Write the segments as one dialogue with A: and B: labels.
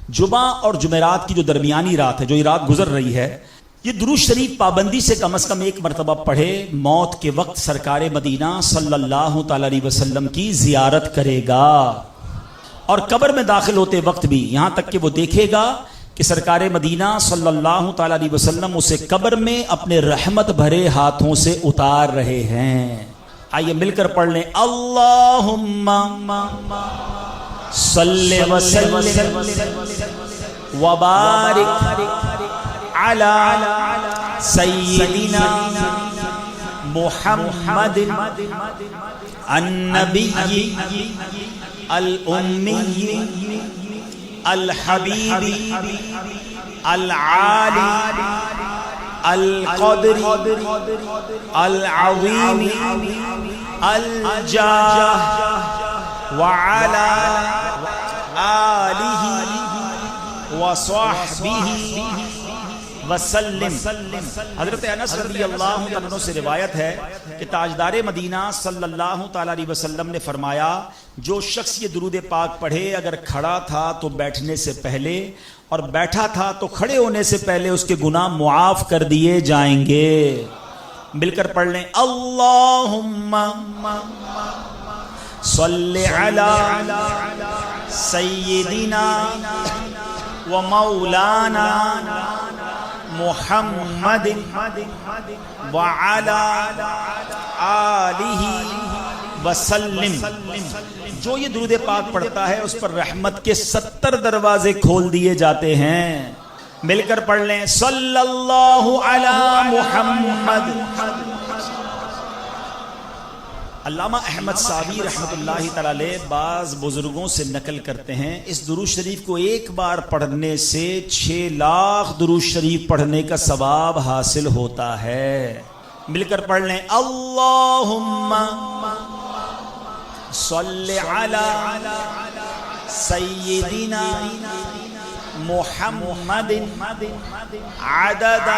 A: جمعہ اور جمعرات کی جو درمیانی رات ہے، جو یہ رات گزر رہی ہے، یہ درود شریف پابندی سے کم از کم ایک مرتبہ پڑھے، موت کے وقت سرکار مدینہ صلی اللہ تعالی علیہ وسلم کی زیارت کرے گا، اور قبر میں داخل ہوتے وقت بھی یہاں تک کہ وہ دیکھے گا کہ سرکار مدینہ صلی اللہ تعالی علیہ وسلم اسے قبر میں اپنے رحمت بھرے ہاتھوں سے اتار رہے ہیں۔ آئیے مل کر پڑھ لیں، اللہم صلی وسلم وبارک علی سیدنا محمد النبی الامی الحبیب العالی القدر العظیم الجاہ وعلی آلہ وصحبہ وسلم۔ حضرت انس رضی اللہ عنہ سے روایت ہے کہ تاجدار مدینہ صلی اللہ تعالی علیہ وسلم نے فرمایا، جو شخص یہ درود پاک پڑھے، اگر کھڑا تھا تو بیٹھنے سے پہلے اور بیٹھا تھا تو کھڑے ہونے سے پہلے اس کے گناہ معاف کر دیے جائیں گے۔ مل کر پڑھ لیں، اللہم صلی علی سیدنا و مولانا محمد وعلی آلہ وسلم۔ جو یہ درود پاک پڑھتا ہے اس پر رحمت کے 70 دروازے کھول دیے جاتے ہیں۔ مل کر پڑھ لیں، صلی اللہ علی محمد۔ علامہ احمد سعدی رحمۃ اللہ تعالی علیہ بعض بزرگوں سے نقل کرتے ہیں، اس درود شریف کو ایک بار پڑھنے سے 6 لاکھ درود شریف پڑھنے کا ثواب حاصل ہوتا ہے۔ مل کر پڑھ لیں، اللہم صلی علی سیدنا محمد عدد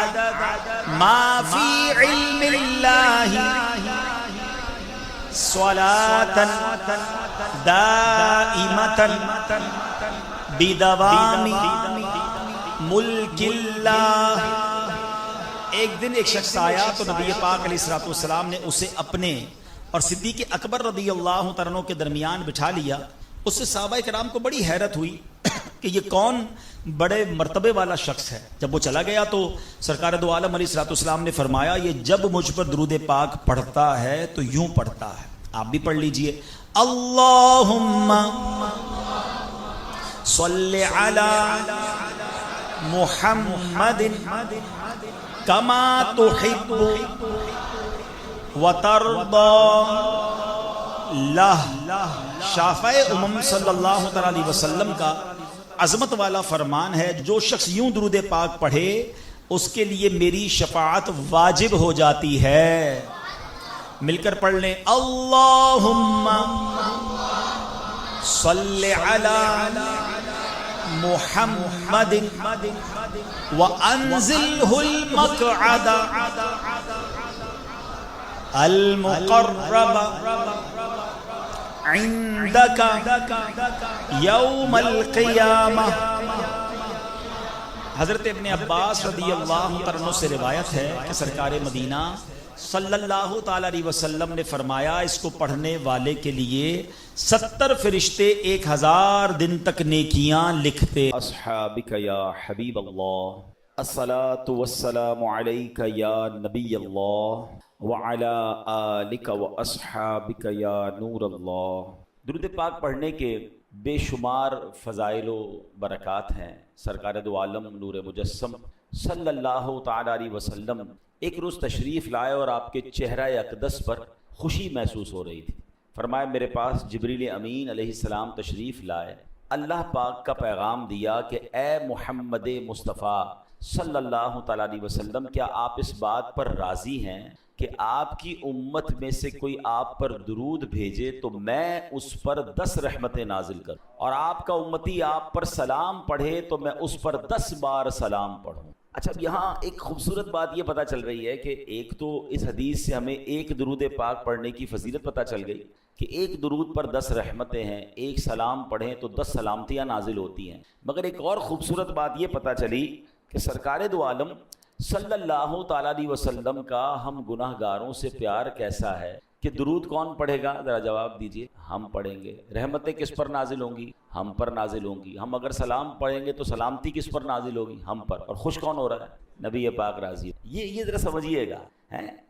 A: ما فی علم اللہ صلاة دائمة بدوام ملک اللہ۔ ایک دن ایک شخص آیا تو نبی پاک علیہ الصلوۃ والسلام نے اسے اپنے اور صدیق اکبر رضی اللہ تعالیٰ عنہ کے درمیان بٹھا لیا۔ اس سے صحابہ کرام کو بڑی حیرت ہوئی کہ یہ کون بڑے مرتبے والا شخص ہے۔ جب وہ چلا گیا تو سرکار دو عالم علیہ الصلوۃ والسلام نے فرمایا، یہ جب مجھ پر درود پاک پڑھتا ہے تو یوں پڑھتا ہے، آپ بھی پڑھ لیجئے، اللہم صلی علی محمد کما تحب وترضى لہ۔ شافع امم صلی اللہ تعالی علیہ وسلم کا عظمت والا فرمان ہے، جو شخص یوں درود پاک پڑھے اس کے لیے میری شفاعت واجب ہو جاتی ہے۔ مل کر پڑھ لیں، اللہم صلی علی محمد وانزلہ المقعد المقرب عندک یوم القیامہ۔ حضرت ابن عباس رضی اللہ عنہ سے روایت ہے کہ سرکار مدینہ صلی اللہ تعالی علیہ وسلم نے فرمایا، اس کو پڑھنے والے کے لیے 70 فرشتے 1000 دن تک نیکیاں لکھتے۔
B: اصحابک یا حبیب اللہ، الصلاۃ والسلام علیک یا نبی اللہ وعلی آلک واصحابک یا نور اللہ۔ درود پاک پڑھنے کے بے شمار فضائل و برکات ہیں۔ سرکار دو عالم نور مجسم صلی اللہ تعالی علیہ وسلم ایک روز تشریف لائے اور آپ کے چہرہ اقدس پر خوشی محسوس ہو رہی تھی۔ فرمایا، میرے پاس جبریل امین علیہ السلام تشریف لائے، اللہ پاک کا پیغام دیا کہ اے محمد مصطفیٰ صلی اللہ تعالی علیہ وسلم، کیا آپ اس بات پر راضی ہیں کہ آپ کی امت میں سے کوئی آپ پر درود بھیجے تو میں اس پر 10 رحمتیں نازل کروں، اور آپ کا امتی آپ پر سلام پڑھے تو میں اس پر 10 بار سلام پڑھوں۔ اچھا، اب یہاں ایک خوبصورت بات یہ پتہ چل رہی ہے کہ ایک تو اس حدیث سے ہمیں ایک درود پاک پڑھنے کی فضیلت پتہ چل گئی کہ ایک درود پر 10 رحمتیں ہیں، ایک سلام پڑھیں تو 10 سلامتیاں نازل ہوتی ہیں۔ مگر ایک اور خوبصورت بات یہ پتہ چلی کہ سرکار دو عالم صلی اللہ تعالیٰ علیہ وسلم کا ہم گناہ گاروں سے پیار کیسا ہے کہ درود کون پڑھے گا؟ ذرا جواب دیجئے، ہم پڑھیں گے۔ رحمتیں کس پر نازل ہوں گی؟ ہم پر نازل ہوں گی۔ ہم اگر سلام پڑھیں گے تو سلامتی کس پر نازل ہوگی؟ ہم پر۔ اور خوش کون ہو رہا ہے؟ نبی پاک راضی۔ یہ ذرا سمجھیے گا،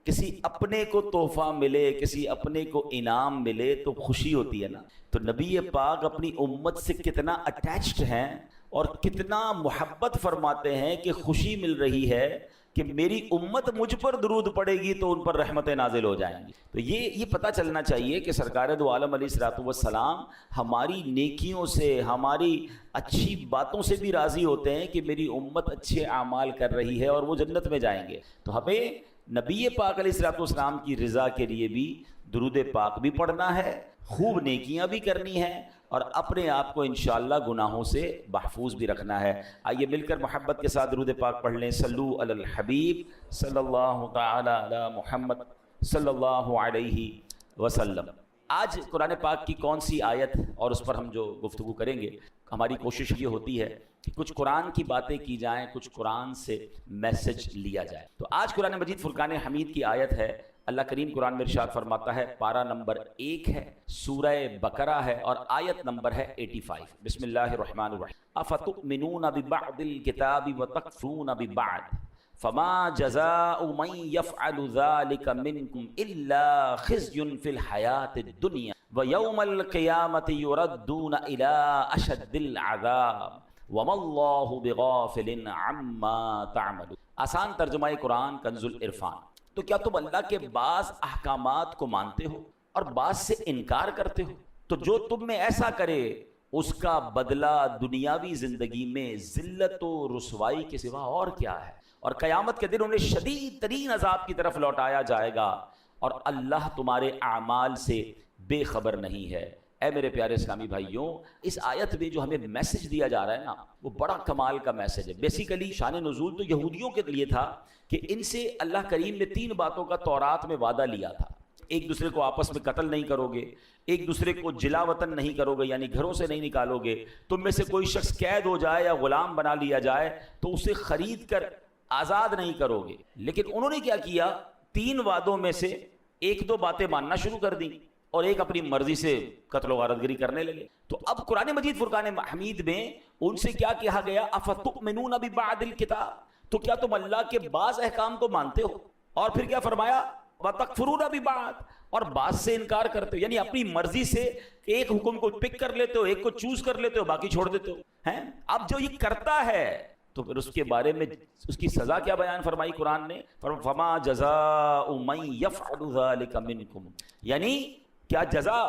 B: کسی اپنے کو تحفہ ملے، کسی اپنے کو انعام ملے تو خوشی ہوتی ہے نا۔ تو نبی پاک اپنی امت سے کتنا اٹیچڈ ہیں اور کتنا محبت فرماتے ہیں کہ خوشی مل رہی ہے کہ میری امت مجھ پر درود پڑے گی تو ان پر رحمتیں نازل ہو جائیں گی۔ تو یہ پتہ چلنا چاہیے کہ سرکار دو عالم علیہ الصلوۃ والسلام ہماری نیکیوں سے، ہماری اچھی باتوں سے بھی راضی ہوتے ہیں کہ میری امت اچھے اعمال کر رہی ہے اور وہ جنت میں جائیں گے۔ تو ہمیں نبی پاک علیہ الصلوۃ والسلام کی رضا کے لیے بھی درود پاک بھی پڑھنا ہے، خوب نیکیاں بھی کرنی ہیں، اور اپنے آپ کو انشاءاللہ گناہوں سے محفوظ بھی رکھنا ہے۔ آئیے مل کر محبت کے ساتھ درود پاک پڑھ لیں۔ صلو علی الحبیب صلی اللہ تعالی علی محمد صلی اللہ علیہ وسلم۔ آج قرآن پاک کی کون سی آیت اور اس پر ہم جو گفتگو کریں گے، ہماری کوشش یہ ہوتی ہے کہ کچھ قرآن کی باتیں کی جائیں، کچھ قرآن سے میسج لیا جائے۔ تو آج قرآن مجید فرقان حمید کی آیت ہے۔ اللہ کریم قرآن میں ارشاد فرماتا ہے، پارہ نمبر 1 ہے، سورہ بقرہ ہے اور آیت نمبر ہے 85۔ بسم اللہ الرحمن الرحیم۔ افتؤمنون ببعض الکتاب وتکفرون ببعض فما جزاء من يفعل ذلك منكم الا خزي في الحياة الدنيا ويوم القيامة يردون الى اشد العذاب وما الله بغافل عما تعملون۔ آسان ترجمہ قرآن کنز العرفان۔ تو کیا تم اللہ کے بعض احکامات کو مانتے ہو اور بعض سے انکار کرتے ہو؟ تو جو تم میں ایسا کرے اس کا بدلہ دنیاوی زندگی میں ذلت و رسوائی کے سوا اور کیا ہے، اور قیامت کے دن انہیں شدید ترین عذاب کی طرف لوٹایا جائے گا، اور اللہ تمہارے اعمال سے بے خبر نہیں ہے۔ اے میرے پیارے اسلامی بھائیوں، اس آیت میں جو ہمیں میسج دیا جا رہا ہے نا، وہ بڑا کمال کا میسج ہے۔ بیسیکلی شان نزول تو یہودیوں کے لیے تھا کہ ان سے اللہ کریم نے 3 باتوں کا تورات میں وعدہ لیا تھا۔ ایک دوسرے کو آپس میں قتل نہیں کرو گے، ایک دوسرے کو جلا وطن نہیں کرو گے، یعنی گھروں سے نہیں نکالو گے، تم میں سے کوئی شخص قید ہو جائے یا غلام بنا لیا جائے تو اسے خرید کر آزاد نہیں کرو گے۔ لیکن انہوں نے کیا کیا؟ 3 وعدوں میں سے 1-2 باتیں ماننا شروع کر دیں اور ایک اپنی مرضی سے قتل و غارت گری کرنے لگے۔ تو اب قرآن مجید فرقان حمید میں ان سے کیا کہا گیا؟ افتؤمنون ببعض الکتاب، تو کیا تم اللہ کے بعض احکام کو مانتے ہو؟ اور پھر کیا فرمایا؟ وَتَكْفُرُونَ بِبَعْضٍ، اور بعض سے انکار کرتے ہو، یعنی اپنی مرضی سے ایک حکم کو پک کر لیتے ہو، ایک کو چوز کر لیتے ہو، باقی چھوڑ دیتے ہو۔ اب جو یہ کرتا ہے تو پھر اس کے بارے میں اس کی سزا کیا بیان فرمائی قرآن نے؟ فَمَا جَزَاءُ مَن يَفْعَلُ ذَلِكَ مِنكُمْ، یعنی کیا جزا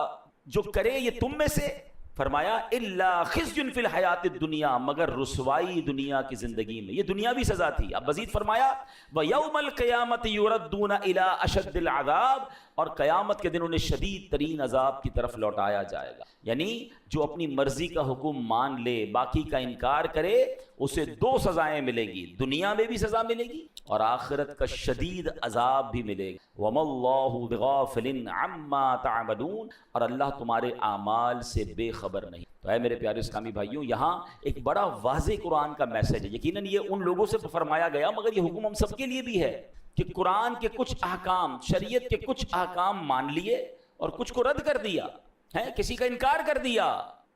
B: جو کرے یہ تم میں سے، فرمایا الا خزي فی الحیات الدنیا، مگر رسوائی دنیا کی زندگی میں، یہ دنیاوی سزا تھی۔ اب مزید فرمایا وَيَوْمَ الْقِيَامَةِ يُرَدُّونَ إِلَىٰ أَشَدِّ الْعَذَابِ، اور قیامت کے دن انہیں شدید ترین عذاب کی طرف لوٹایا جائے گا۔ یعنی جو اپنی مرضی کا حکم مان لے، باقی کا انکار کرے، اسے 2 سزائیں ملیں گی، دنیا میں بھی سزا ملے گی اور آخرت کا شدید عذاب بھی ملے گا۔ وَمَا اللَّهُ بِغَافِلٍ عَمَّا تَعْمَلُونَ، اور اللہ تمہارے اعمال سے بے خبر نہیں۔ تو اے میرے پیارے اسلامی بھائیوں، یہاں ایک بڑا واضح قرآن کا میسج ہے۔ یقیناً یہ ان لوگوں سے فرمایا گیا، مگر یہ حکم ہم سب کے لیے بھی ہے کہ قرآن کے کچھ احکام، شریعت کے کچھ احکام مان لیے اور کچھ کو رد کر دیا ہے، کسی کا انکار کر دیا،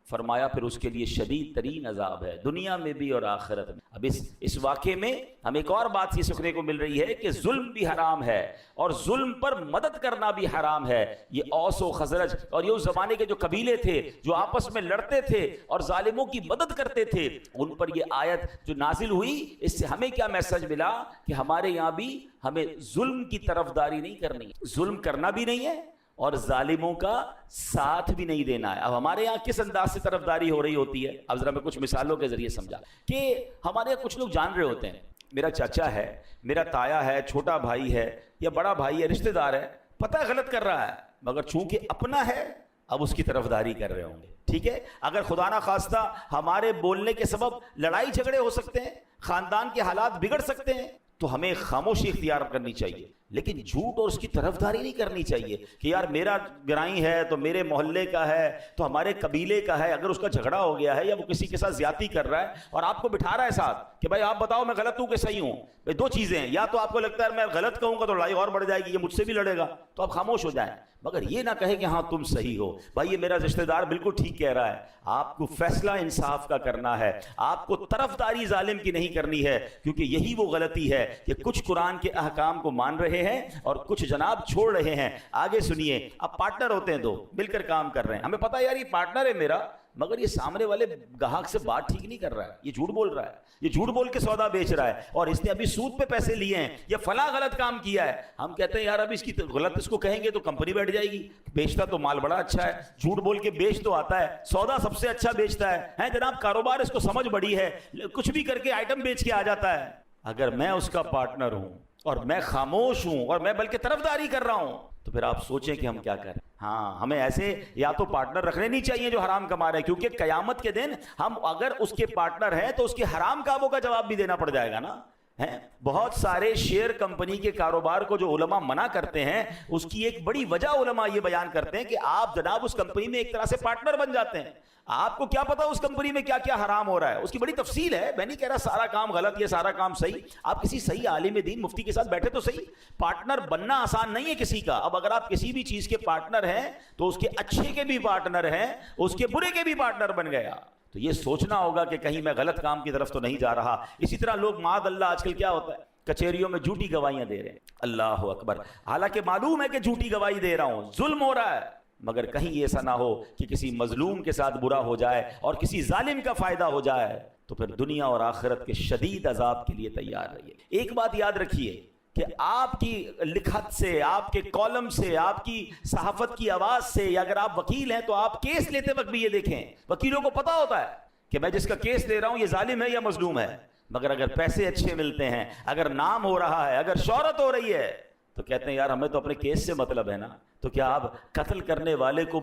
B: فرمایا پھر اس کے لیے شدید ترین عذاب ہے، دنیا میں بھی اور آخرت میں۔ اب اس واقعے میں ہمیں ایک اور بات یہ سننے کو مل رہی ہے کہ ظلم بھی حرام ہے اور ظلم پر مدد کرنا بھی حرام ہے۔ یہ اوس و خزرج اور یہ اس زمانے کے جو قبیلے تھے جو آپس میں لڑتے تھے اور ظالموں کی مدد کرتے تھے، ان پر یہ آیت جو نازل ہوئی، اس سے ہمیں کیا میسج ملا کہ ہمارے یہاں بھی ہمیں ظلم کی طرفداری نہیں کرنی، ظلم کرنا بھی نہیں ہے اور ظالموں کا ساتھ بھی نہیں دینا ہے۔ اب ہمارے یہاں کس انداز سے طرفداری ہو رہی ہوتی ہے؟ اب ذرا میں کچھ مثالوں کے ذریعے سمجھا کہ ہمارے یہاں کچھ لوگ جان رہے ہوتے ہیں، میرا چاچا ہے، میرا تایا ہے، چھوٹا بھائی ہے یا بڑا بھائی ہے، رشتہ دار ہے، پتہ ہے غلط کر رہا ہے، مگر چونکہ اپنا ہے اب اس کی طرفداری کر رہے ہوں گے۔ ٹھیک ہے، اگر خدا نہ خواستہ ہمارے بولنے کے سبب لڑائی جھگڑے ہو سکتے ہیں، خاندان کے حالات بگڑ سکتے ہیں، تو ہمیں خاموشی اختیار کرنی چاہیے، لیکن جھوٹ اور اس کی طرفداری نہیں کرنی چاہیے کہ یار میرا گرائی ہے تو میرے محلے کا ہے تو ہمارے قبیلے کا ہے، اگر اس کا جھگڑا ہو گیا ہے یا وہ کسی کے ساتھ زیادتی کر رہا ہے اور آپ کو بٹھا رہا ہے ساتھ کہ بھائی آپ بتاؤ میں غلط ہوں کہ صحیح ہوں، بھائی دو چیزیں ہیں، یا تو آپ کو لگتا ہے میں غلط کہوں گا تو لڑائی اور بڑھ جائے گی، یہ مجھ سے بھی لڑے گا، تو آپ خاموش ہو جائیں، مگر یہ نہ کہے کہ ہاں تم صحیح ہو، بھائی یہ میرا رشتہ دار بالکل ٹھیک کہہ رہا ہے۔ آپ کو فیصلہ انصاف کا کرنا ہے، آپ کو طرفداری ظالم کی نہیں کرنی ہے، کیونکہ یہی وہ غلطی ہے کہ کچھ قرآن کے احکام کو مان رہے ہیں اور کچھ جناب چھوڑ رہے ہیں۔ آگے سنیے، اب پارٹنر ہوتے ہیں دو مل کر کام کر رہے ہیں، ہمیں پتا ہے یار یہ پارٹنر ہے میرا، مگر یہ سامنے والے گاہک سے بات ٹھیک نہیں کر رہا ہے، یہ جھوٹ بول رہا ہے، یہ جھوٹ بول کے سودا بیچ رہا ہے اور اس نے ابھی سود پہ پیسے لیے ہیں، یہ فلاں غلط کام کیا ہے۔ ہم کہتے ہیں یار اب اس کی غلط اس کو کہیں گے تو کمپنی بیٹھ جائے گی، بیچتا تو مال بڑا اچھا ہے، جھوٹ بول کے بیچ تو آتا ہے، سودا سب سے اچھا بیچتا ہے جناب، کاروبار اس کو سمجھ بڑی ہے، کچھ بھی کر کے آئٹم بیچ کے آ جاتا ہے۔ اگر میں اس کا پارٹنر ہوں اور میں خاموش ہوں اور میں بلکہ طرفداری کر رہا ہوں تو پھر آپ سوچیں کہ ہم کیا کریں۔ ہاں، ہمیں ایسے یا تو پارٹنر رکھنے نہیں چاہیے جو حرام کما رہے ہیں، کیونکہ قیامت کے دن ہم اگر اس کے پارٹنر ہیں تو اس کے حرام کاموں کا جواب بھی دینا پڑ جائے گا نا۔ بہت سارے شیئر کمپنی کے کاروبار کو جو علماء منع کرتے ہیں اس کی ایک بڑی وجہ علماء یہ بیان کرتے ہیں کہ آپ جناب اس کمپنی میں ایک طرح سے پارٹنر بن جاتے ہیں، آپ کو کیا پتا اس کمپنی میں کیا کیا حرام ہو رہا ہے، اس کی بڑی تفصیل ہے، میں نہیں کہہ رہا سارا کام غلط یہ سارا کام صحیح، آپ کسی صحیح عالم دین مفتی کے ساتھ بیٹھے تو صحیح، پارٹنر بننا آسان نہیں ہے کسی کا۔ اب اگر آپ کسی بھی چیز کے پارٹنر ہیں تو اس کے اچھے کے بھی پارٹنر ہیں، اس کے برے کے بھی پارٹنر بن گیا، تو یہ سوچنا ہوگا کہ کہیں میں غلط کام کی طرف تو نہیں جا رہا۔ اسی طرح لوگ معاذ اللہ آج کل کیا ہوتا ہے، کچہریوں میں جھوٹی گواہیاں دے رہے ہیں، اللہ اکبر، حالانکہ معلوم ہے کہ جھوٹی گواہی دے رہا ہوں، ظلم ہو رہا ہے، مگر کہیں ایسا نہ ہو کہ کسی مظلوم کے ساتھ برا ہو جائے اور کسی ظالم کا فائدہ ہو جائے، تو پھر دنیا اور آخرت کے شدید عذاب کے لیے تیار رہیے۔ ایک بات یاد رکھیے کہ آپ کی لکھت سے، آپ کے کالم سے، آپ کی صحافت کی آواز سے، یا اگر آپ وکیل ہیں تو آپ کیس لیتے وقت بھی یہ دیکھیں، وکیلوں کو پتا ہوتا ہے کہ میں جس کا کیس لے رہا ہوں یہ ظالم ہے یا مظلوم ہے، مگر اگر پیسے اچھے ملتے ہیں، اگر نام ہو رہا ہے، اگر شہرت ہو رہی ہے تو کہتے ہیں یار ہمیں تو اپنے کیس سے مطلب ہے نا، تو کیا آپ قتل کرنے والے کو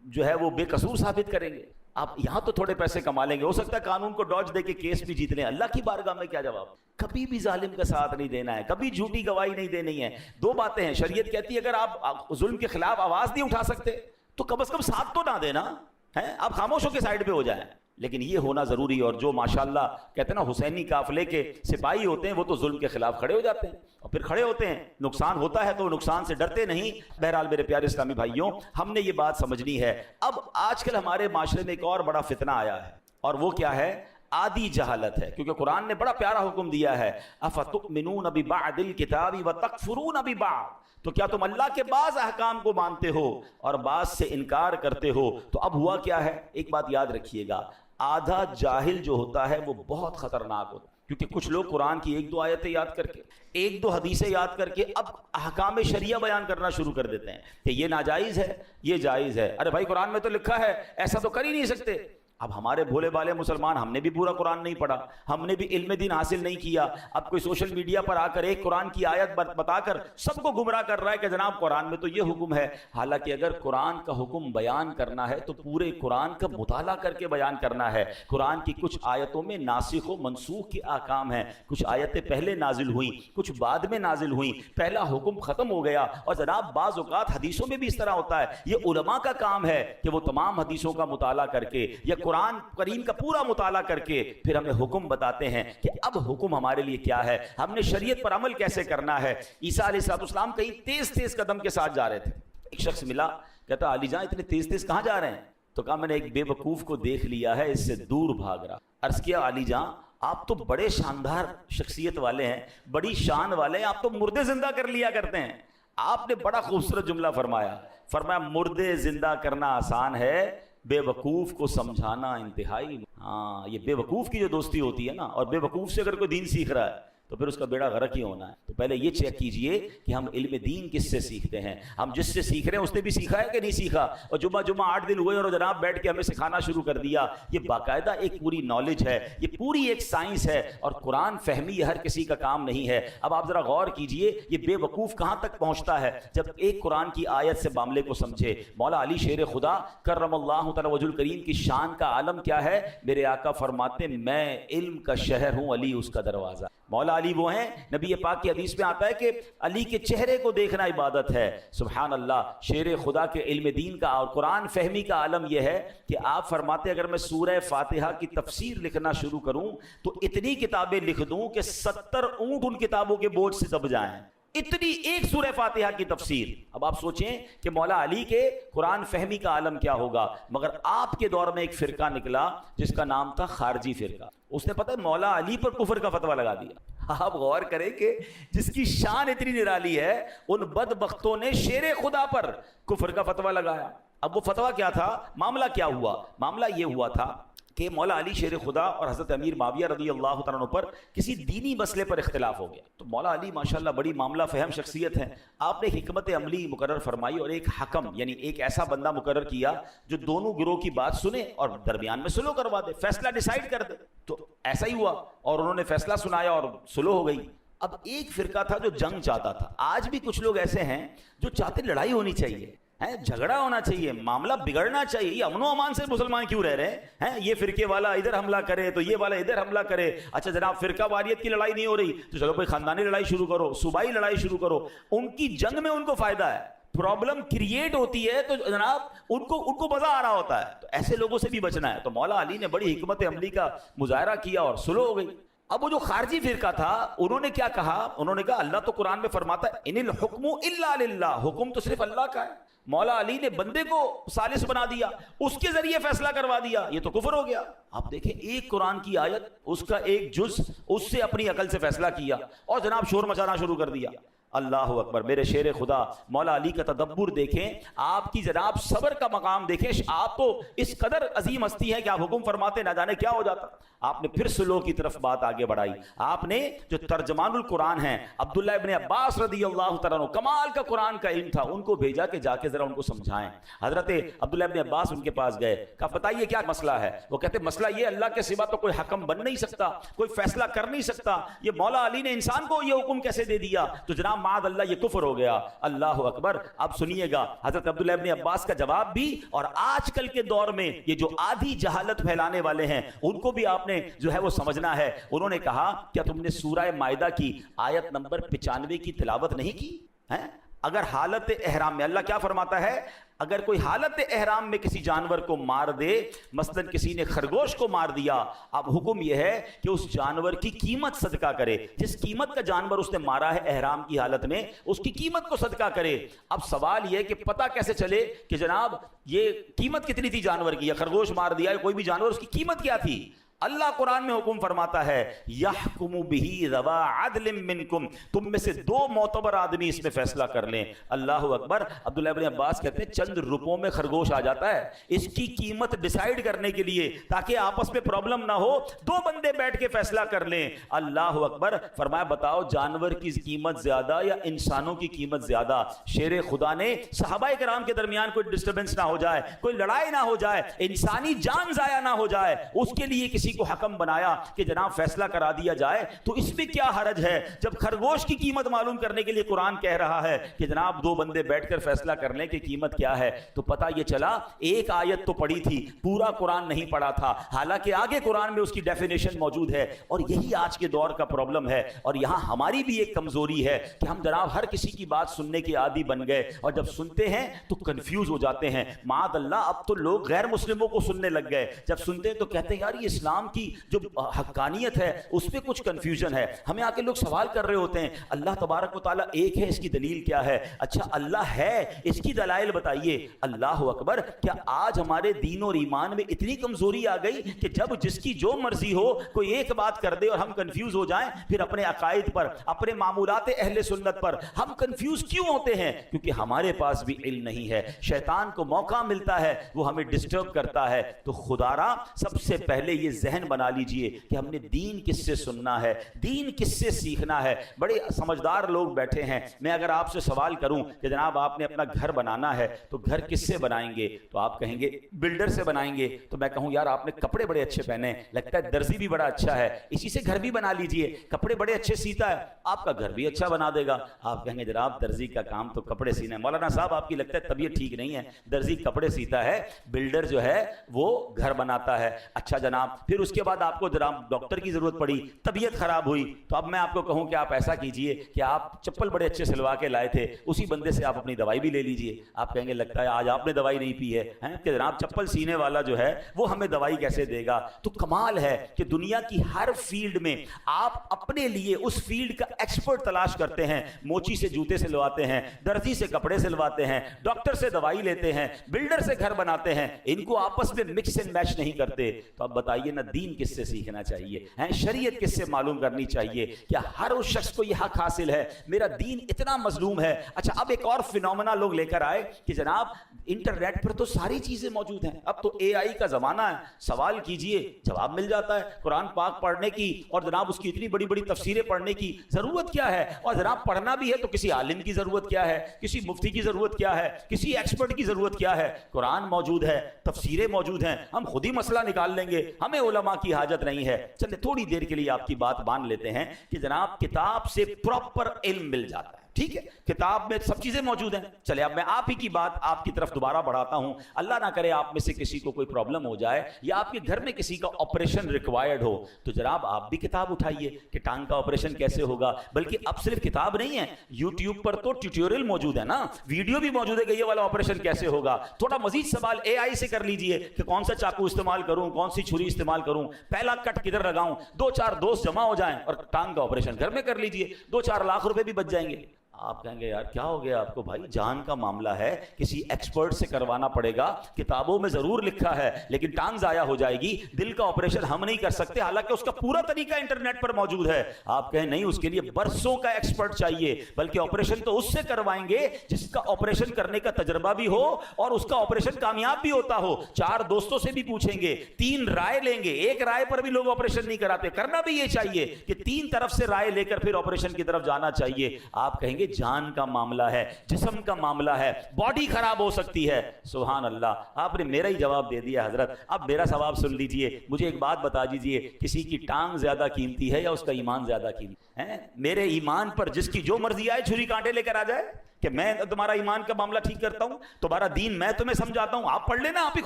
B: جو ہے وہ بے قصور ثابت کریں گے؟ آپ یہاں تو تھوڑے پیسے کما لیں گے، ہو سکتا ہے قانون کو ڈاج دے کے کیس بھی جیت لیں، اللہ کی بارگاہ میں کیا جواب؟ کبھی بھی ظالم کا ساتھ نہیں دینا ہے، کبھی جھوٹی گواہی نہیں دینی ہے۔ دو باتیں ہیں، شریعت کہتی ہے اگر آپ ظلم کے خلاف آواز نہیں اٹھا سکتے تو کم از کم ساتھ تو نہ دینا ہے، آپ خاموش ہو کے سائڈ پہ ہو جائیں، لیکن یہ ہونا ضروری، اور جو ماشاءاللہ کہتے ہیں نا حسینی قافلے کے سپاہی ہوتے ہیں وہ تو ظلم کے خلاف کھڑے ہو جاتے ہیں، اور پھر کھڑے ہوتے ہیں، نقصان ہوتا ہے تو نقصان سے ڈرتے نہیں۔ بہرحال میرے پیارے اسلامی بھائیوں، ہم نے یہ بات سمجھنی ہے۔ اب آج کل ہمارے معاشرے میں ایک اور بڑا فتنہ آیا ہے، اور وہ کیا ہے؟ آدھی جہالت ہے، کیونکہ قرآن نے بڑا پیارا حکم دیا ہے، افتؤمنون ببعض الکتاب وتکفرون ببعض، تو کیا تم اللہ کے بعض احکام کو مانتے ہو اور بعض سے انکار کرتے ہو؟ تو اب ہوا کیا ہے، ایک بات یاد رکھیے گا، آدھا جاہل جو ہوتا ہے وہ بہت خطرناک ہوتا ہے، کیونکہ کچھ لوگ قرآن کی ایک دو آیتیں یاد کر کے، ایک دو حدیثیں یاد کر کے اب احکام شریعہ بیان کرنا شروع کر دیتے ہیں کہ یہ ناجائز ہے، یہ جائز ہے۔ ارے بھائی قرآن میں تو لکھا ہے، ایسا تو کر ہی نہیں سکتے۔ اب ہمارے بھولے بالے مسلمان، ہم نے بھی پورا قرآن نہیں پڑھا، ہم نے بھی علم دین حاصل نہیں کیا، اب کوئی سوشل میڈیا پر آ کر ایک قرآن کی آیت بتا کر سب کو گمراہ کر رہا ہے کہ جناب قرآن میں تو یہ حکم ہے، حالانکہ اگر قرآن کا حکم بیان کرنا ہے تو پورے قرآن کا مطالعہ کر کے بیان کرنا ہے۔ قرآن کی کچھ آیتوں میں ناسخ و منسوخ کے احکام ہیں، کچھ آیتیں پہلے نازل ہوئیں، کچھ بعد میں نازل ہوئیں، پہلا حکم ختم ہو گیا، اور جناب بعض اوقات حدیثوں میں بھی اس طرح ہوتا ہے، یہ علماء کا کام ہے کہ وہ تمام حدیثوں کا مطالعہ کر کے یا قرآن کریم کا پورا مطالعہ کر کے پھر ہمیں حکم بتاتے ہیں کہ اب حکم ہمارے لیے کیا ہے، ہم نے شریعت پر عمل کیسے کرنا ہے۔ عیسیٰ علیہ السلام کہیں تیز تیز قدم کے ساتھ جا رہے تھے، ایک شخص ملا، کہتا علی جان اتنے تیز تیز کہاں جا رہے ہیں؟ تو کہا میں نے ایک بے وقوف کو دیکھ لیا ہے، اس سے دور بھاگ رہا۔ عرض کیا علی جان آپ تو بڑے شاندار شخصیت والے ہیں، بڑی شان والے ہیں، آپ تو مردے زندہ کر لیا کرتے ہیں۔ آپ نے بڑا خوبصورت جملہ فرمایا مردے زندہ کرنا آسان ہے، بے وقوف کو سمجھانا انتہائی۔ ہاں، یہ بے وقوف کی جو دوستی ہوتی ہے نا، اور بے وقوف سے اگر کوئی دین سیکھ رہا ہے تو پھر اس کا بیڑا غرق ہی ہونا ہے۔ تو پہلے یہ چیک کیجئے کہ ہم علم دین کس سے سیکھتے ہیں، ہم جس سے سیکھ رہے ہیں اس نے بھی سیکھا ہے کہ نہیں سیکھا، اور جمعہ 8 دن ہوئے اور جناب بیٹھ کے ہمیں سکھانا شروع کر دیا۔ یہ باقاعدہ ایک پوری نالج ہے، یہ پوری ایک سائنس ہے، اور قرآن فہمی ہر کسی کا کام نہیں ہے۔ اب آپ ذرا غور کیجئے یہ بے وقوف کہاں تک پہنچتا ہے جب ایک قرآن کی آیت سے معاملے کو سمجھے۔ مولا علی شیر خدا کرم اللہ تعالی وجہ الکریم کی شان کا عالم کیا ہے، میرے آقا فرماتے میں علم کا شہر ہوں، علی اس کا دروازہ۔ مولا مولا علی وہ ہیں، نبی پاک کی حدیث میں آتا ہے کہ علی کے چہرے کو دیکھنا عبادت ہے۔ سبحان اللہ، شیر خدا کے علم دین کا اور قرآن فہمی کا عالم یہ ہے کہ آپ فرماتے اگر میں سورہ فاتحہ کی تفسیر لکھنا شروع کروں تو اتنی کتابیں لکھ دوں کہ 70 اونٹ ان کتابوں کے بوجھ سے دب جائیں، اتنی ایک سورہ فاتحہ کی تفسیر۔ اب آپ سوچیں کہ مولا علی کے قرآن فہمی کا عالم کیا ہوگا، مگر آپ کے دور میں ایک فرقہ نکلا جس کا نام تھا خارجی فرقہ، اس نے پتہ ہے مولا علی پر کفر کا فتویٰ لگا دیا۔ آپ غور کریں کہ جس کی شان اتنی نرالی ہے ان بدبختوں نے شیر خدا پر کفر کا فتویٰ لگایا۔ اب وہ فتویٰ کیا تھا، معاملہ کیا ہوا؟ معاملہ یہ ہوا تھا کہ مولا علی شیر خدا اور حضرت امیر معاویہ رضی اللہ تعالیٰ عنہ پر کسی دینی مسئلے پر اختلاف ہو گیا۔ تو مولا علی ماشاءاللہ بڑی معاملہ فہم شخصیت ہیں، آپ نے حکمت عملی مقرر فرمائی اور ایک حکم یعنی ایک ایسا بندہ مقرر کیا جو دونوں گروہ کی بات سنے اور درمیان میں صلح کروا دے، فیصلہ ڈیسائیڈ کر دے۔ تو ایسا ہی ہوا اور انہوں نے فیصلہ سنایا اور صلح ہو گئی۔ اب ایک فرقہ تھا جو جنگ چاہتا تھا، آج بھی کچھ لوگ ایسے ہیں جو چاہتے لڑائی ہونی چاہیے، جھگڑا ہونا چاہیے، معاملہ بگڑنا چاہیے، یہ امن و امان سے مسلمان کیوں رہ رہے ہیں؟ یہ فرقے والا ادھر حملہ کرے تو یہ والا ادھر حملہ کرے، اچھا جناب فرقہ واریت کی لڑائی نہیں ہو رہی تو چلو بھائی خاندانی لڑائی شروع کرو، صوبائی لڑائی شروع کرو۔ ان کی جنگ میں ان کو فائدہ ہے، پرابلم کریٹ ہوتی ہے تو جناب ان کو مزہ آ رہا ہوتا ہے، تو ایسے لوگوں سے بھی بچنا ہے۔ تو مولا علی نے بڑی حکمت عملی کا مظاہرہ کیا اور صلح ہو گئی۔ اب وہ جو خارجی فرقہ تھا انہوں نے کیا کہا، انہوں نے کہا اللہ تو قرآن میں فرماتا ہے ان الحکم الا للہ، حکم تو صرف اللہ کا ہے۔ مولا علی نے بندے کو ثالث بنا دیا، اس کے ذریعے فیصلہ کروا دیا، یہ تو کفر ہو گیا۔ آپ دیکھیں ایک قرآن کی آیت، اس کا ایک جز، اس سے اپنی عقل سے فیصلہ کیا اور جناب شور مچانا شروع کر دیا۔ اللہ اکبر، میرے شیر خدا مولا علی کا تدبر دیکھیں، آپ کی جناب صبر کا مقام دیکھیں، آپ تو اس قدر عظیم ہستی ہیں کہ آپ حکم فرماتے نہ جانے کیا ہو جاتا۔ آپ نے پھر صلح کی طرف بات آگے بڑھائی، آپ نے جو ترجمان القرآن ہیں عبداللہ ابن عباس رضی اللہ تعالیٰ عنہ، کمال کا قرآن کا علم تھا، ان کو بھیجا کہ جا کے ذرا ان کو سمجھائیں۔ حضرت عبداللہ ابن عباس ان کے پاس گئے، کہا بتائیے کیا مسئلہ ہے؟ وہ کہتے مسئلہ یہ اللہ کے سوا تو کوئی حکم بن نہیں سکتا، کوئی فیصلہ کر نہیں سکتا، یہ مولا علی نے انسان کو یہ حکم کیسے دے دیا؟ تو جناب معاذ اللہ یہ کفر ہو گیا۔ اللہ اکبر۔ اب سنیے گا حضرت عبداللہ ابن عباس کا جواب بھی، اور آج کل کے دور میں یہ جو آدھی جہالت پھیلانے والے ہیں ان کو بھی آپ نے جو ہے وہ سمجھنا ہے۔ انہوں نے کہا کیا تم نے سورہ مائدہ کی آیت نمبر 95 کی تلاوت نہیں کی ہے؟ اگر حالت احرام میں، اللہ کیا فرماتا ہے، اگر کوئی حالت احرام میں کسی جانور کو مار دے، مثلا کسی نے خرگوش کو مار دیا، اب حکم یہ ہے کہ اس جانور کی قیمت صدقہ کرے، جس قیمت کا جانور اس نے مارا ہے احرام کی حالت میں اس کی قیمت کو صدقہ کرے۔ اب سوال یہ کہ پتہ کیسے چلے کہ جناب یہ قیمت کتنی تھی جانور کی، یا خرگوش مار دیا یا کوئی بھی جانور، اس کی قیمت کیا تھی؟ اللہ قرآن میں حکم فرماتا ہے یحکم بہ ذوا عدل منکم، تم میں سے 2 معتبر آدمی اس میں فیصلہ کر لیں۔ اللہ اکبر۔ عبداللہ ابن عباس کہتے ہیں چند روپوں میں خرگوش آ جاتا ہے، اس کی قیمت ڈیسائیڈ کرنے کے لیے تاکہ آپس میں پرابلم نہ ہو 2 بندے بیٹھ کے فیصلہ کر لیں۔ اللہ اکبر۔ فرمایا بتاؤ جانور کی قیمت زیادہ یا انسانوں کی قیمت زیادہ؟ شیر خدا نے صحابہ کرام کے درمیان کوئی ڈسٹربنس نہ ہو جائے، کوئی لڑائی نہ ہو جائے، انسانی جان ضائع نہ ہو جائے، اس کے لیے کسی کو حکم بنایا کہ جناب فیصلہ کرا دیا جائے۔ تو اس میں کیا حرج ہے جب خرگوش کی قیمت معلوم کرنے کے لیے قرآن کہہ رہا ہے کہ جناب 2 بندے بیٹھ کر فیصلہ کر لیں کہ قیمت کیا ہے؟ تو پتہ یہ چلا ایک آیت تو پڑھی تھی، پورا قرآن نہیں پڑھا تھا، حالانکہ آگے قرآن میں اس کی ڈیفینیشن موجود ہے۔ اور یہی آج کے دور کا پرابلم ہے، اور یہاں ہماری بھی ایک کمزوری ہے کہ ہم جناب ہر کسی کی بات سننے کے عادی بن گئے، اور جب سنتے ہیں تو کنفیوز ہو جاتے ہیں۔ معاذ اللہ اب تو لوگ غیر مسلموں کو سننے لگ گئے، جب سنتے ہیں تو کہتے ہیں یار یہ اسلام کی جو حقانیت ہے اس پہ کچھ کنفیوژن ہے۔ ہمیں آ کے لوگ سوال کر رہے ہوتے ہیں اللہ تبارک و تعالیٰ ایک ہے، اس کی دلیل کیا ہے؟ اچھا اللہ ہے، اس کی دلائل بتائیے۔ اللہ اکبر۔ کیا آج ہمارے دین اور ایمان میں اتنی کمزوری آ گئی کہ جب جس کی جو مرضی ہو کوئی ایک بات کر دے اور ہم کنفیوز ہو جائیں؟ پھر اپنے عقائد پر، اپنے معمولات اہل سنت پر ہم کنفیوز کیوں ہوتے ہیں؟ کیونکہ ہمارے پاس بھی علم نہیں ہے، شیطان کو موقع ملتا ہے وہ ہمیں ڈسٹرب کرتا ہے۔ تو خدا را سب سے پہلے یہ ذہن بنا لیجئے کہ ہم نے دین کس سے سننا ہے، دین کس سے سیکھنا ہے۔ بڑے سمجھدار لوگ بیٹھے ہیں، میں اگر آپ سے سوال کروں کہ جناب آپ نے اپنا گھر بنانا ہے تو گھر کس سے بنائیں گے؟ تو آپ کہیں گے بلڈر سے بنائیں گے۔ تو میں کہوں یار آپ نے کپڑے بڑے اچھے پہنے، لگتا ہے درزی بھی بڑا اچھا ہے، اسی سے گھر بھی بنا لیجئے، کپڑے بڑے اچھے سیتا ہے، آپ کا گھر بھی اچھا بنا دے گا۔ آپ کہیں گے جناب درزی کا کام تو کپڑے سینا ہے۔ مولانا صاحب آپ کی لگتا ہے طبیعت ٹھیک نہیں ہے، درزی کپڑے سیتا ہے، بلڈر جو ہے وہ گھر بناتا ہے۔ اچھا جناب پھر پھر اس کے بعد آپ کو ڈاکٹر کی ضرورت پڑی, طبیعت خراب ہوئی, تو اب میں آپ کو کہوں کہ آپ ایسا کیجئے کہ آپ چپل بڑے اچھے سلوا کے لائے تھے, اسی بندے سے آپ اپنی دوائی بھی لے لیجئے. آپ کہیں گے لگتا ہے آج آپ نے دوائی نہیں پی ہے کہ جناب چپل سینے والا جو ہے وہ ہمیں دوائی کیسے دے گا. تو کمال ہے کہ دنیا کی ہر فیلڈ میں آپ اپنے لیے اس فیلڈ کا ایکسپرٹ تلاش کرتے ہیں. موچی سے جوتے سلواتے ہیں, درزی سے کپڑے سلواتے ہیں, ڈاکٹر سے دوائی لیتے ہیں, بلڈر سے گھر بناتے ہیں, ان کو آپس میں مکس اینڈ میچ نہیں کرتے. تو اب بتائیے نا دین کس سے سیکھنا چاہیے, شریعت کس سے معلوم کرنی چاہیے؟ کیا ہر اس شخص کو یہ حق حاصل ہے؟ میرا دین اتنا مظلوم ہے. اچھا اب ایک اور فینومینا لوگ لے کر آئے کہ جناب انٹرنیٹ پر تو ساری چیزیں موجود ہیں, اب تو اے آئی کا زمانہ ہے, سوال کیجئے جواب مل جاتا ہے. قرآن پاک پڑھنے کی اور جناب اس کی اتنی بڑی بڑی تفسیریں پڑھنے کی ضرورت کیا ہے؟ اور جناب پڑھنا بھی ہے تو کسی عالم کی ضرورت کیا ہے, کسی مفتی کی ضرورت کیا ہے, کسی ایکسپرٹ کی ضرورت کیا ہے؟ قرآن موجود ہے, تفسیریں موجود ہیں, ہم خود ہی مسئلہ نکال لیں گے, ہمیں علماء کی حاجت نہیں ہے. چلے تھوڑی دیر کے لیے آپ کی بات مان لیتے ہیں کہ جناب کتاب سے پراپر علم مل جاتا ہے. ٹھیک ہے, کتاب میں سب چیزیں موجود ہیں. چلے اب میں آپ ہی کی بات آپ کی طرف دوبارہ بڑھاتا ہوں. اللہ نہ کرے آپ میں سے کسی کو کوئی پرابلم ہو جائے یا آپ کے گھر میں کسی کا آپریشن ریکوائرڈ ہو, تو جناب آپ بھی کتاب اٹھائیے کہ ٹانگ کا آپریشن کیسے ہوگا. بلکہ اب صرف کتاب نہیں ہے, یوٹیوب پر تو ٹیوٹوریل موجود ہے نا, ویڈیو بھی موجود ہے کہ یہ والا آپریشن کیسے ہوگا. تھوڑا مزید سوال اے آئی سے کر لیجئے کہ کون سا چاقو استعمال کروں, کون سی چھری استعمال کروں, پہلا کٹ کدھر لگاؤں. 2-4 دوست جمع ہو جائیں اور ٹانگ کا آپریشن گھر میں کر لیجئے, 2-4 لاکھ روپے بھی بچ جائیں گے. آپ کہیں گے یار کیا ہو گیا آپ کو؟ بھائی جان کا معاملہ ہے, کسی ایکسپرٹ سے کروانا پڑے گا. کتابوں میں ضرور لکھا ہے لیکن ٹانگ ضائع ہو جائے گی. دل کا آپریشن ہم نہیں کر سکتے, حالانکہ اس کا پورا طریقہ انٹرنیٹ پر موجود ہے. آپ کہیں نہیں, اس کے لیے برسوں کا ایکسپرٹ چاہیے. بلکہ آپریشن تو اس سے کروائیں گے جس کا آپریشن کرنے کا تجربہ بھی ہو اور اس کا آپریشن کامیاب بھی ہوتا ہو. 4 دوستوں سے بھی پوچھیں گے, 3 رائے لیں گے. ایک رائے پر بھی لوگ آپریشن نہیں کراتے. کرنا بھی یہ چاہیے کہ 3 طرف سے رائے لے کر پھر آپریشن کی طرف جانا چاہیے. آپ کہیں گے جان کا معاملہ ہے, جسم کا معاملہ ہے, باڈی خراب ہو سکتی ہے. سبحان اللہ, آپ نے میرا ہی جواب دے دیا حضرت. اب میرا ثواب سن لیجئے, مجھے ایک بات بتا دیجئے, کسی کی ٹانگ زیادہ قیمتی ہے یا اس کا ایمان زیادہ قیمتی ہے؟ میرے ایمان پر جس کی جو مرضی آئے چھری کانٹے لے کر آ جائے کہ میں تمہارا ایمان کا معاملہ ٹھیک کرتا ہوں, تمہارا دین میں تمہیں سمجھاتا ہوں, آپ پڑھ لینا, آپ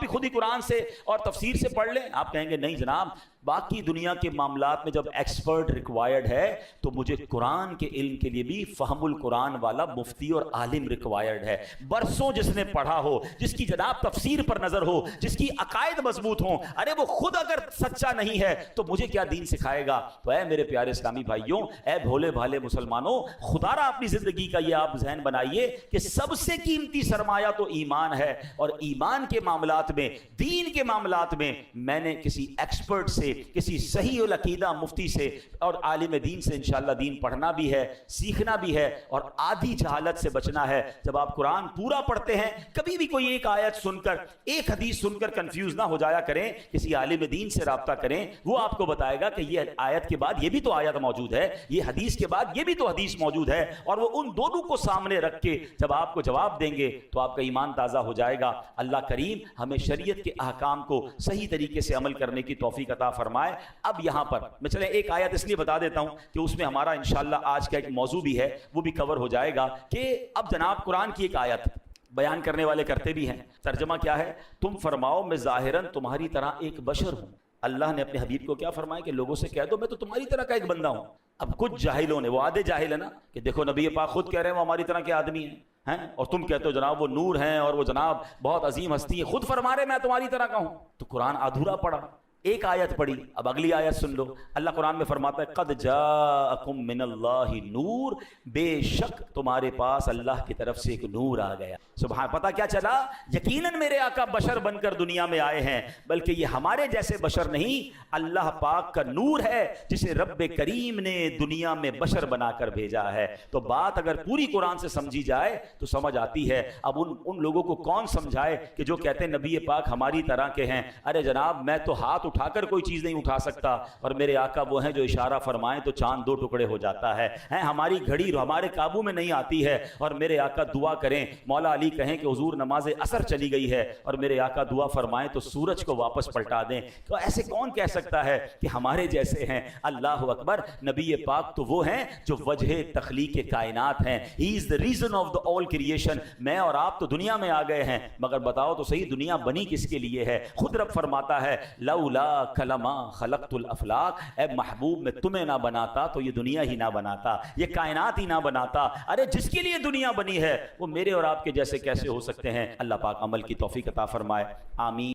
B: ہی خود ہی قرآن سے اور تفسیر سے پڑھ لیں. آپ کہیں گے نہیں جناب, باقی دنیا کے معاملات میں جب ایکسپرٹ ریکوائرڈ ہے تو مجھے قرآن کے علم کے لیے بھی فہم القرآن والا مفتی اور عالم ریکوائرڈ ہے. برسوں جس نے پڑھا ہو, جس کی جناب تفسیر پر نظر ہو, جس کی عقائد مضبوط ہوں. ارے وہ خود اگر سچا نہیں ہے تو مجھے کیا دین سکھائے گا؟ تو اے میرے پیارے اسلامی بھائیوں, اے بھولے بھالے مسلمانوں, خدا را اپنی زندگی کا یہ آپ ذہن بنائیے کہ سب سے قیمتی سرمایہ تو ایمان ہے. اور ایمان کے معاملات میں, دین کے معاملات میں میں نے کسی ایکسپرٹ سے, کسی صحیح العقیدہ مفتی سے اور عالم دین سے انشاءاللہ دین پڑھنا بھی ہے, سیکھنا بھی ہے اور آدھی جہالت سے بچنا ہے. جب آپ قرآن پورا پڑھتے ہیں, کبھی بھی کوئی ایک آیت سن کر, ایک حدیث سن کر کنفیوز نہ ہو جایا کریں. کسی عالم دین سے رابطہ کریں, وہ آپ کو بتائے گا کہ یہ آیت کے بعد یہ بھی تو آیت موجود ہے, یہ حدیث کے بعد یہ بھی تو حدیث موجود ہے. اور وہ ان دونوں کو سامنے رکھ کے جب آپ کو جواب دیں گے تو آپ کا ایمان تازہ ہو جائے گا. اللہ کریم ہمیں شریعت کے احکام کو صحیح طریقے سے عمل کرنے کی توفیق عطا فرمائے. اب یہاں پر میں چلیں ایک آیت اس لیے بتا دیتا ہوں کہ اس میں ہمارا انشاءاللہ آج کا ایک موضوع بھی ہے, وہ بھی کور ہو جائے گا. کہ اب جناب قرآن کی ایک آیت بیان کرنے والے کرتے بھی ہیں, ترجمہ کیا ہے؟ تم فرماؤ میں ظاہراً تمہاری طرح ایک بشر ہوں. اللہ نے اپنے حبیب کو کیا فرمایا کہ لوگوں سے کہہ دو میں تو تمہاری طرح کا ایک بندہ ہوں. اب کچھ جاہلوں نے, وہ آدھے جاہل ہے نا, کہ دیکھو نبی پاک خود کہہ رہے ہیں وہ ہماری طرح کے آدمی ہیں, اور تم کہتے ہو جناب وہ نور ہیں اور وہ جناب بہت عظیم ہستی ہے, خود فرما رہے میں تمہاری طرح کا ہوں. تو قرآن ادھورا پڑا. ایک آیت پڑھی, اب اگلی آیت سن لو. اللہ قرآن میں فرماتا ہے قد جاءکم من اللہ نور, بے شک تمہارے پاس اللہ کی طرف سے ایک نور آ گیا. سبحان, پتہ کیا چلا؟ یقیناً میرے آقا بشر بن کر دنیا میں آئے ہیں, بلکہ یہ ہمارے جیسے بشر نہیں, اللہ پاک کا نور ہے جسے رب کریم نے دنیا میں بشر بنا کر بھیجا ہے. تو بات اگر پوری قرآن سے سمجھی جائے تو سمجھ آتی ہے. اب ان لوگوں کو کون سمجھائے کہ جو کہتے ہیں نبی پاک ہماری طرح کے ہیں. ارے جناب میں تو ہاتھ اٹھا کر کوئی چیز نہیں اٹھا سکتا, اور میرے آقا وہ ہیں جو اشارہ فرمائیں تو چاند 2 ٹکڑے ہو جاتا ہے. ہماری گھڑی ہمارے قابو میں نہیں آتی ہے, اور میرے آقا دعا کریں, مولا علی کہیں کہ حضور نماز عصر چلی گئی ہے, اور میرے آقا دعا فرمائیں تو سورج کو واپس پلٹا دیں. تو ایسے کون کہہ سکتا ہے کہ ہمارے جیسے ہیں؟ اللہ اکبر. نبی پاک تو وہ ہیں جو وجہ تخلیق کائنات ہیں. ہی از the reason of the all creation. میں اور آپ تو دنیا میں آ گئے ہیں, مگر بتاؤ تو صحیح دنیا بنی کس کے لیے ہے؟ خود رب فرماتا ہے لولا لولا کلما خلقت الافلاق، اے محبوب میں تمہیں نہ بناتا تو یہ دنیا ہی نہ بناتا، یہ کائنات ہی نہ بناتا۔ ارے جس کے لیے دنیا بنی ہے وہ میرے اور آپ کے جیسے کیسے ہو سکتے ہیں؟ اللہ پاک عمل کی توفیق عطا فرمائے، آمین۔